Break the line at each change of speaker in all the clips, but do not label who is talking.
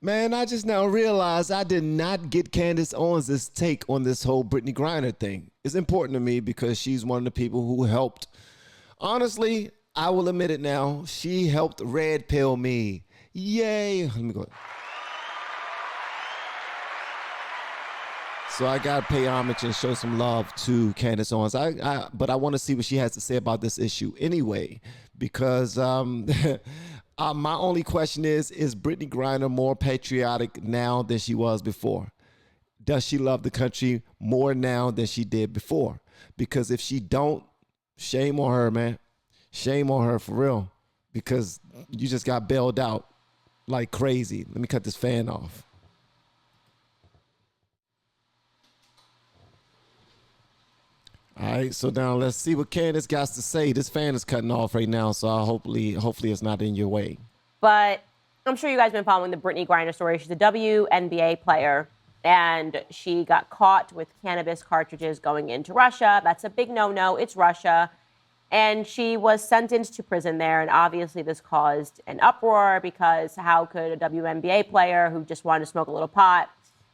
Man, I just now realized I did not get Candace Owens' take on this whole Brittney Griner thing. It's important to me because she's one of the people who helped. Honestly, I will admit it now. She helped red pill me. Yay. Let me go. So I got to pay homage and show some love to Candace Owens. But I want to see what she has to say about this issue anyway, because my only question is Brittney Griner more patriotic now than she was before? Does she love the country more now than she did before? Because if she don't, shame on her, man. Shame on her for real, because you just got bailed out like crazy. Let me cut this fan off. All right, so now let's see what Candace got to say. This fan is cutting off right now, so hopefully it's not in your way.
But I'm sure you guys have been following the Brittney Griner story. She's a WNBA player, and she got caught with cannabis cartridges going into Russia. That's a big no-no. It's Russia. And she was sentenced to prison there, and obviously this caused an uproar because how could a WNBA player who just wanted to smoke a little pot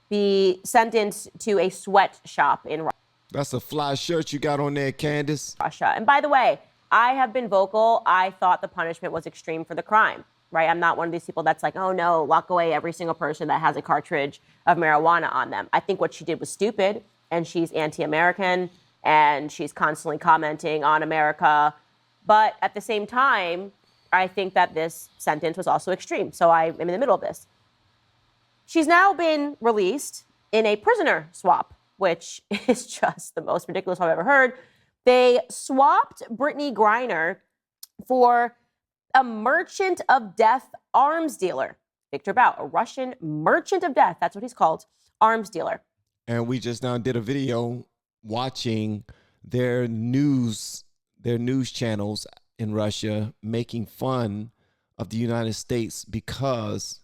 be sentenced to a sweatshop in Russia?
That's a fly shirt you got on there, Candace.
Russia. And by the way, I have been vocal. I thought the punishment was extreme for the crime, right? I'm not one of these people that's like, oh no, lock away every single person that has a cartridge of marijuana on them. I think what she did was stupid, and she's anti-American, and she's constantly commenting on America. But at the same time, I think that this sentence was also extreme. So I am in the middle of this. She's now been released in a prisoner swap, which is just the most ridiculous I've ever heard. They swapped Brittney Griner for a merchant of death arms dealer. Victor Bout, a Russian merchant of death. That's what he's called, arms dealer.
And we just now did a video watching their news channels in Russia making fun of the United States because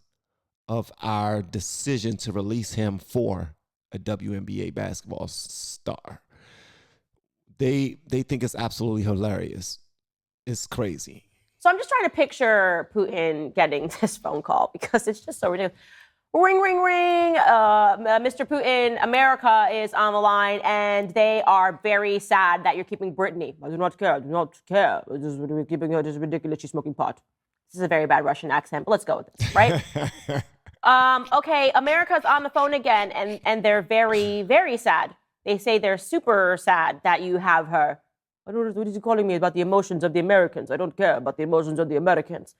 of our decision to release him for a WNBA basketball star. They think it's absolutely hilarious. It's crazy.
So I'm just trying to picture Putin getting this phone call because it's just so ridiculous. Ring, ring, ring. Mr. Putin, America is on the line, and they are very sad that you're keeping Brittney. I do not care. I do not care. We're keeping her. This is ridiculous. She's smoking pot. This is a very bad Russian accent, but let's go with this, right? Okay, America's on the phone again, and they're very, very sad. They say they're super sad that you have her. What is he calling me about the emotions of the Americans? I don't care about the emotions of the Americans.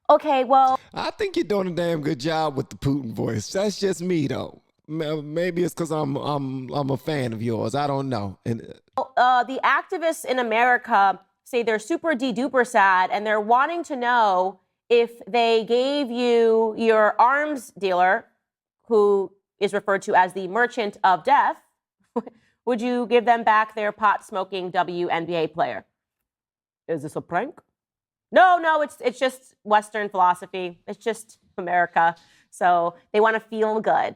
Okay, well,
I think you're doing a damn good job with the Putin voice. That's just me, though. Maybe it's because I'm a fan of yours. I don't know. And
the activists in America say they're super de-duper sad, and they're wanting to know if they gave you your arms dealer, who is referred to as the merchant of death, would you give them back their pot-smoking WNBA player? Is this a prank? No, it's just Western philosophy. It's just America. So they want to feel good.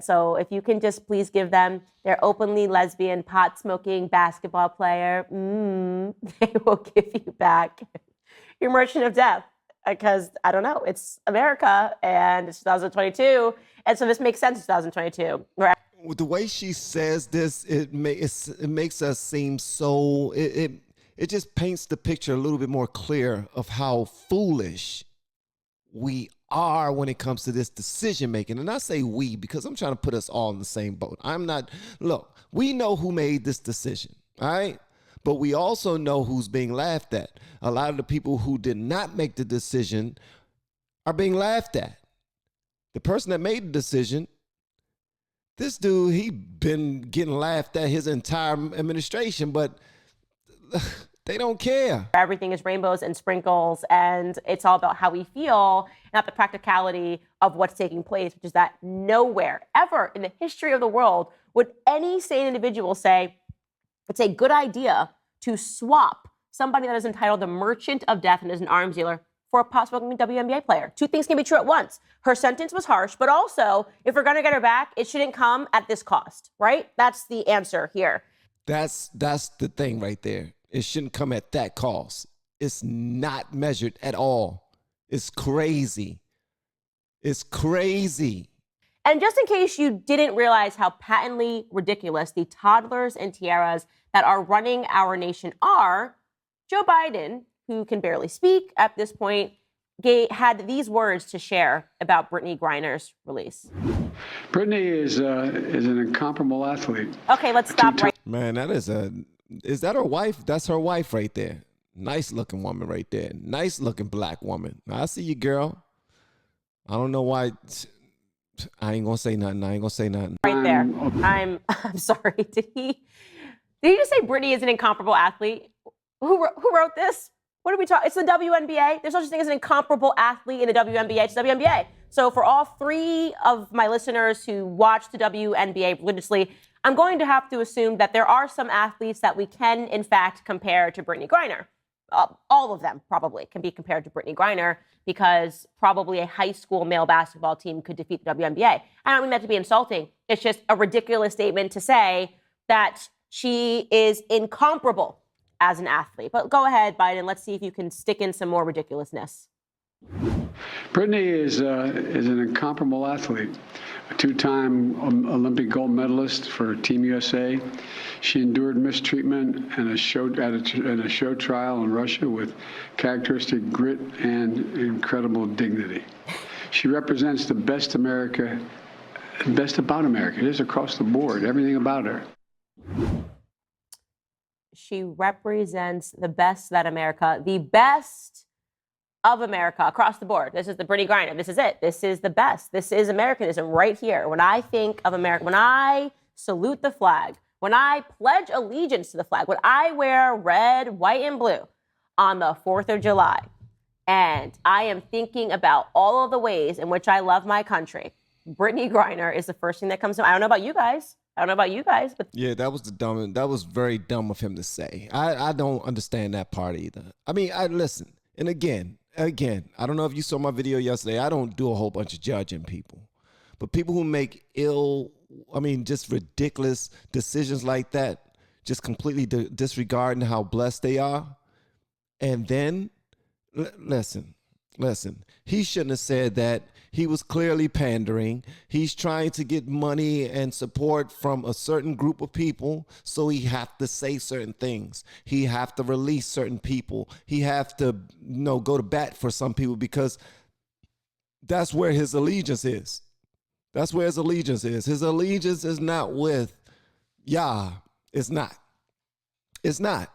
So if you can just please give them their openly lesbian pot-smoking basketball player, they will give you back your merchant of death. Because, I don't know, it's America, and it's 2022, and so this makes sense in 2022. Right?
The way she says this, it makes us seem so... It just paints the picture a little bit more clear of how foolish we are when it comes to this decision making. And I say we because I'm trying to put us all in the same boat. Look, we know who made this decision, all right? But we also know who's being laughed at. A lot of the people who did not make the decision are being laughed at. The person that made the decision, this dude, he been getting laughed at his entire administration, but they don't care.
Everything is rainbows and sprinkles, and it's all about how we feel, not the practicality of what's taking place, which is that nowhere ever in the history of the world would any sane individual say it's a good idea to swap somebody that is entitled the merchant of death and is an arms dealer for a pot-smoking WNBA player. Two things can be true at once. Her sentence was harsh, but also, if we're going to get her back, it shouldn't come at this cost, right? That's the answer here.
That's the thing right there. It shouldn't come at that cost. It's not measured at all. It's crazy. It's crazy.
And just in case you didn't realize how patently ridiculous the toddlers and tiaras that are running our nation are, Joe Biden, who can barely speak at this point, had these words to share about Brittney Griner's release.
Brittney is an incomparable athlete.
Okay, let's stop right.
Man, is that her wife? That's her wife right there. Nice looking woman right there. Nice looking black woman. I see you, girl. I don't know why. I ain't gonna say nothing.
Right there. I'm sorry. Did he just say Brittney is an incomparable athlete? Who wrote this? What are we talking? It's the WNBA. There's no such thing as an incomparable athlete in the WNBA. It's the WNBA. So for all 3 of my listeners who watch the WNBA religiously, I'm going to have to assume that there are some athletes that we can, in fact, compare to Brittney Griner. All of them probably can be compared to Brittney Griner because probably a high school male basketball team could defeat the WNBA. I don't mean that to be insulting. It's just a ridiculous statement to say that she is incomparable as an athlete. But go ahead, Biden. Let's see if you can stick in some more ridiculousness.
Brittney is an incomparable athlete, a 2-time Olympic gold medalist for Team USA. She endured mistreatment and a show trial in Russia with characteristic grit and incredible dignity. She represents the best America, best about America. It is across the board, everything about her.
She represents the best that America, the best of America across the board. This is the Brittney Griner. This is it. This is the best. This is Americanism right here. When I think of America, when I salute the flag, when I pledge allegiance to the flag, when I wear red, white, and blue on the 4th of July, and I am thinking about all of the ways in which I love my country, Brittney Griner is the first thing that comes to mind. I don't know about you guys. But
yeah, that was very dumb of him to say. I don't understand that part either. I mean, listen, and again, I don't know if you saw my video yesterday. I don't do a whole bunch of judging people, but people who make just ridiculous decisions like that, just completely disregarding how blessed they are. And then, listen, he shouldn't have said that. He was clearly pandering. He's trying to get money and support from a certain group of people, so he have to say certain things. He have to release certain people. He have to, go to bat for some people because that's where his allegiance is. That's where his allegiance is. His allegiance is not with Yah. It's not. It's not.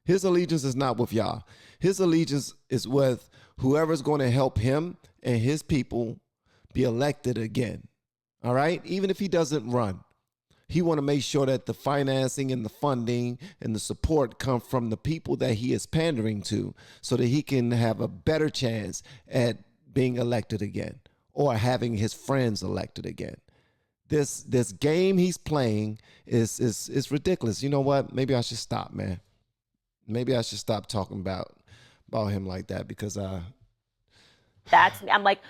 His allegiance is not with Yah. His allegiance is with whoever's going to help him and his people be elected again. All right? Even if he doesn't run, he want to make sure that the financing and the funding and the support come from the people that he is pandering to so that he can have a better chance at being elected again or having his friends elected again. This game he's playing is ridiculous. You know what? Maybe I should stop, man. Maybe I should stop talking about him like that because
I'm like,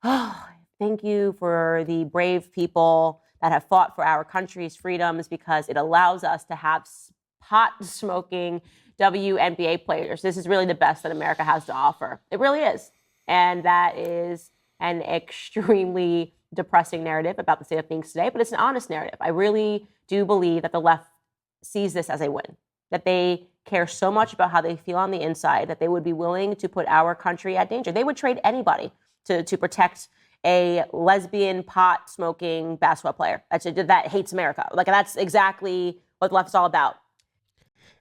oh, thank you for the brave people that have fought for our country's freedoms because it allows us to have pot-smoking WNBA players. This is really the best that America has to offer. It really is. And that is an extremely depressing narrative about the state of things today, but it's an honest narrative. I really do believe that the left sees this as a win, that they care so much about how they feel on the inside that they would be willing to put our country at danger. They would trade anybody to protect a lesbian pot-smoking basketball player that hates America. Like, that's exactly what the left is all about.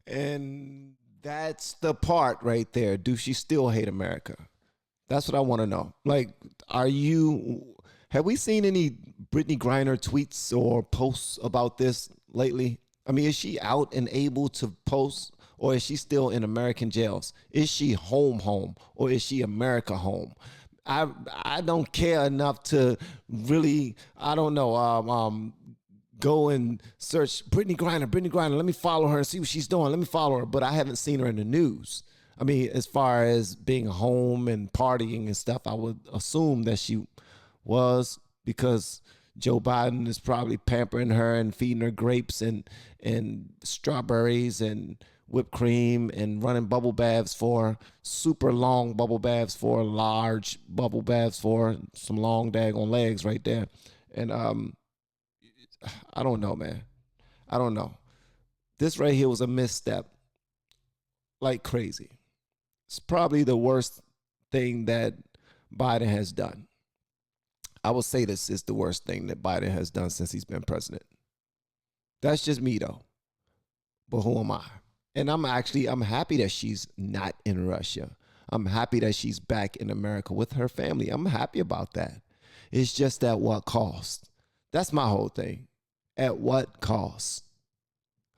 And that's the part right there. Do she still hate America? That's what I want to know. Like, have we seen any Brittney Griner tweets or posts about this lately? I mean, is she out and able to post, or is she still in American jails? Is she home, or is she America home? I don't care enough to really, go and search Brittney Griner. Let me follow her and see what she's doing. Let me follow her. But I haven't seen her in the news. I mean, as far as being home and partying and stuff, I would assume that she was, because Joe Biden is probably pampering her and feeding her grapes and strawberries and whipped cream and running bubble baths for super long bubble baths for large bubble baths for some long daggone legs right there. And I don't know, man. I don't know. This right here was a misstep like crazy. It's probably the worst thing that Biden has done. I will say this is the worst thing that Biden has done since he's been president. That's just me though. But who am I? And I'm happy that she's not in Russia. I'm happy that she's back in America with her family. I'm happy about that. It's just at what cost? That's my whole thing. At what cost?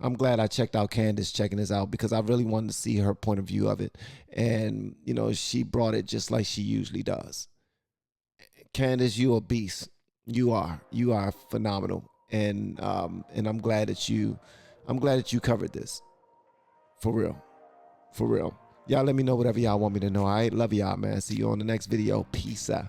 I'm glad I checked out Candace checking this out because I really wanted to see her point of view of it. And, you know, she brought it just like she usually does. Candace, you a beast. You are phenomenal. And I'm glad that you covered this. For real. For real. Y'all let me know whatever y'all want me to know. All right. Love y'all, man. See you on the next video. Peace out.